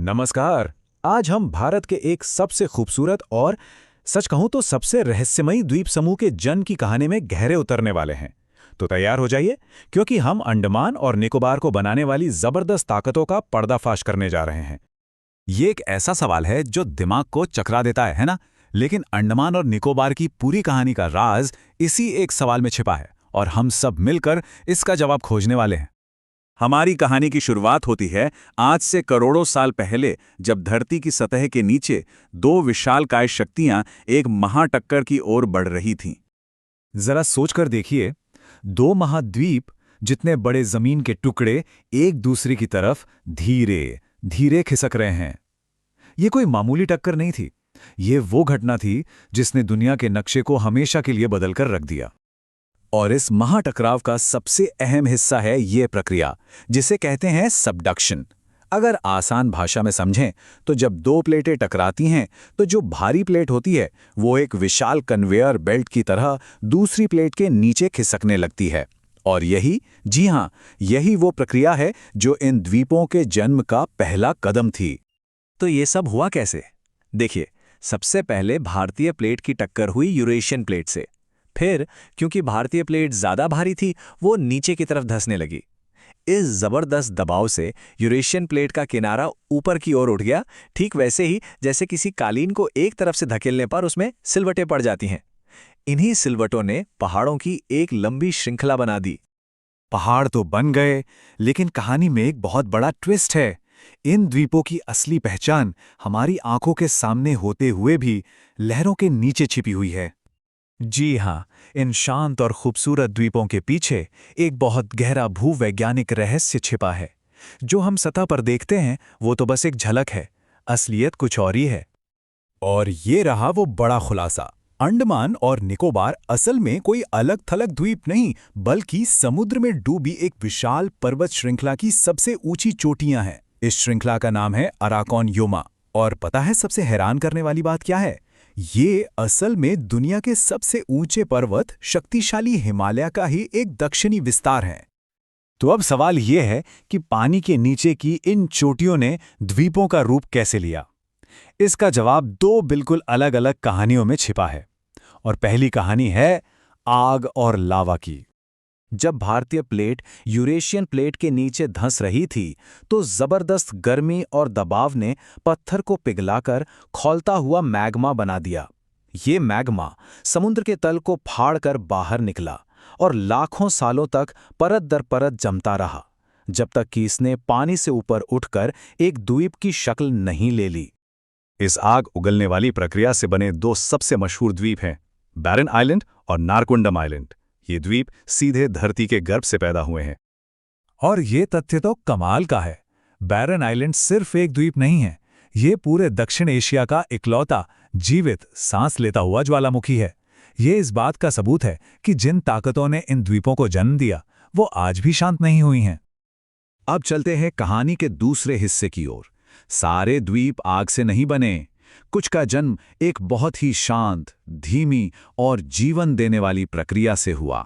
नमस्कार। आज हम भारत के एक सबसे खूबसूरत और सच कहूं तो सबसे रहस्यमयी द्वीप समूह के जन्म की कहानी में गहरे उतरने वाले हैं। तो तैयार हो जाइए, क्योंकि हम अंडमान और निकोबार को बनाने वाली जबरदस्त ताकतों का पर्दाफाश करने जा रहे हैं। ये एक ऐसा सवाल है जो दिमाग को चकरा देता है ना? लेकिन अंडमान और निकोबार की पूरी कहानी का राज इसी एक सवाल में छिपा है और हम सब मिलकर इसका जवाब खोजने वाले हैं। हमारी कहानी की शुरुआत होती है आज से करोड़ों साल पहले, जब धरती की सतह के नीचे दो विशालकाय शक्तियां एक महाटक्कर की ओर बढ़ रही थीं। जरा सोचकर देखिए, दो महाद्वीप जितने बड़े जमीन के टुकड़े एक दूसरे की तरफ धीरे धीरे खिसक रहे हैं। ये कोई मामूली टक्कर नहीं थी। ये वो घटना थी जिसने दुनिया के नक्शे को हमेशा के लिए बदलकर रख दिया। और इस महाटकराव का सबसे अहम हिस्सा है ये प्रक्रिया, जिसे कहते हैं सबडक्शन। अगर आसान भाषा में समझें तो जब दो प्लेटें टकराती हैं तो जो भारी प्लेट होती है वो एक विशाल कन्वेयर बेल्ट की तरह दूसरी प्लेट के नीचे खिसकने लगती है। और जी हां, यही वो प्रक्रिया है जो इन द्वीपों के जन्म का पहला कदम थी। तो ये सब हुआ कैसे? देखिए, सबसे पहले भारतीय प्लेट की टक्कर हुई यूरेशियन प्लेट से। फिर क्योंकि भारतीय प्लेट ज्यादा भारी थी, वो नीचे की तरफ धंसने लगी। इस जबरदस्त दबाव से यूरेशियन प्लेट का किनारा ऊपर की ओर उठ गया, ठीक वैसे ही जैसे किसी कालीन को एक तरफ से धकेलने पर उसमें सिलवटें पड़ जाती हैं। इन्हीं सिलवटों ने पहाड़ों की एक लंबी श्रृंखला बना दी। पहाड़ तो बन गए, लेकिन कहानी में एक बहुत बड़ा ट्विस्ट है। इन द्वीपों की असली पहचान हमारी आंखों के सामने होते हुए भी लहरों के नीचे छिपी हुई है। जी हाँ, इन शांत और खूबसूरत द्वीपों के पीछे एक बहुत गहरा भूवैज्ञानिक रहस्य छिपा है। जो हम सतह पर देखते हैं वो तो बस एक झलक है, असलियत कुछ और ही है। और ये रहा वो बड़ा खुलासा। अंडमान और निकोबार असल में कोई अलग थलग द्वीप नहीं, बल्कि समुद्र में डूबी एक विशाल पर्वत श्रृंखला की सबसे ऊंची चोटियां हैं। इस श्रृंखला का नाम है अराकॉन योमा। और पता है सबसे हैरान करने वाली बात क्या है? ये असल में दुनिया के सबसे ऊंचे पर्वत शक्तिशाली हिमालय का ही एक दक्षिणी विस्तार है। तो अब सवाल ये है कि पानी के नीचे की इन चोटियों ने द्वीपों का रूप कैसे लिया? इसका जवाब दो बिल्कुल अलग अलग कहानियों में छिपा है। और पहली कहानी है आग और लावा की। जब भारतीय प्लेट यूरेशियन प्लेट के नीचे धंस रही थी तो जबरदस्त गर्मी और दबाव ने पत्थर को पिघलाकर खौलता हुआ मैग्मा बना दिया। ये मैग्मा समुद्र के तल को फाड़कर बाहर निकला और लाखों सालों तक परत दर परत जमता रहा, जब तक कि इसने पानी से ऊपर उठकर एक द्वीप की शक्ल नहीं ले ली। इस आग उगलने वाली प्रक्रिया से बने दो सबसे मशहूर द्वीप हैं, बैरन आइलैंड और नारकुंडम आइलैंड। ये द्वीप सीधे धरती के गर्भ से पैदा हुए हैं। और ये तथ्य तो कमाल का है। बैरन आइलैंड सिर्फ एक द्वीप नहीं है, ये पूरे दक्षिण एशिया का इकलौता जीवित सांस लेता हुआ ज्वालामुखी है। ये इस बात का सबूत है कि जिन ताकतों ने इन द्वीपों को जन्म दिया वो आज भी शांत नहीं हुई हैं। अब चलते हैं कहानी के दूसरे हिस्से की ओर। सारे द्वीप आग से नहीं बने। कुछ का जन्म एक बहुत ही शांत, धीमी और जीवन देने वाली प्रक्रिया से हुआ।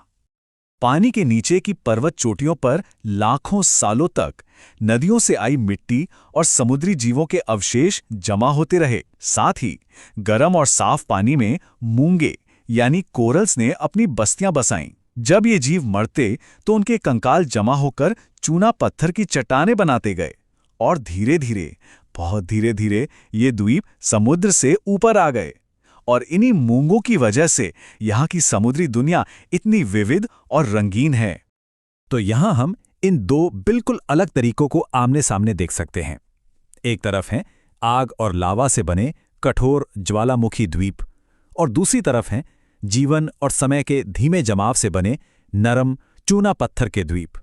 पानी के नीचे की पर्वत चोटियों पर लाखों सालों तक नदियों से आई मिट्टी और समुद्री जीवों के अवशेष जमा होते रहे। साथ ही गर्म और साफ पानी में मूंगे यानी कोरल्स ने अपनी बस्तियां बसाईं। जब ये जीव मरते तो उनके कंकाल जमा होकर चूना पत्थर की चट्टानें बनाते गए और धीरे धीरे, बहुत धीरे धीरे ये द्वीप समुद्र से ऊपर आ गए। और इन्हीं मूंगों की वजह से यहाँ की समुद्री दुनिया इतनी विविध और रंगीन है। तो यहाँ हम इन दो बिल्कुल अलग तरीकों को आमने सामने देख सकते हैं। एक तरफ है आग और लावा से बने कठोर ज्वालामुखी द्वीप, और दूसरी तरफ हैं जीवन और समय के धीमे जमाव से बने नरम चूना पत्थर के द्वीप।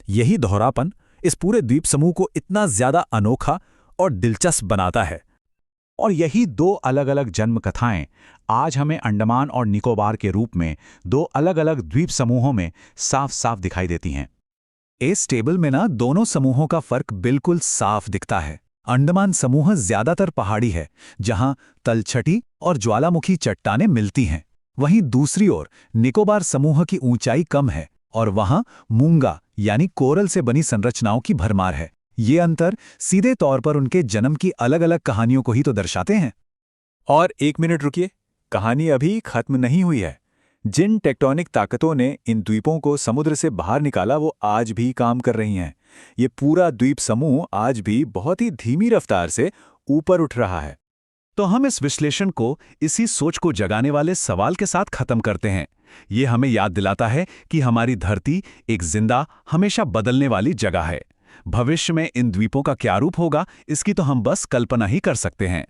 यही दोहरापन इस पूरे द्वीप समूह को इतना ज्यादा अनोखा और दिलचस्प बनाता है। और यही दो अलग अलग जन्म कथाएं आज हमें अंडमान और निकोबार के रूप में दो अलग अलग द्वीप समूहों में साफ साफ दिखाई देती हैं। इस टेबल में ना दोनों समूहों का फर्क बिल्कुल साफ दिखता है। अंडमान समूह ज्यादातर पहाड़ी है, जहां तलछटी और ज्वालामुखी चट्टानें मिलती हैं। वहीं दूसरी ओर निकोबार समूह की ऊंचाई कम है और वहां मूंगा यानी कोरल से बनी संरचनाओं की भरमार है। ये अंतर सीधे तौर पर उनके जन्म की अलग-अलग कहानियों को ही तो दर्शाते हैं। और 1 मिनट रुकिए, कहानी अभी खत्म नहीं हुई है। जिन टेक्टोनिक ताकतों ने इन द्वीपों को समुद्र से बाहर निकाला वो आज भी काम कर रही हैं। ये पूरा द्वीप समूह आज भी बहुत ही धीमी रफ्तार से ऊपर उठ रहा है। तो हम इस विश्लेषण को इसी सोच को जगाने वाले सवाल के साथ खत्म करते हैं। ये हमें याद दिलाता है कि हमारी धरती एक जिंदा, हमेशा बदलने वाली जगह है। भविष्य में इन द्वीपों का क्या रूप होगा, इसकी तो हम बस कल्पना ही कर सकते हैं।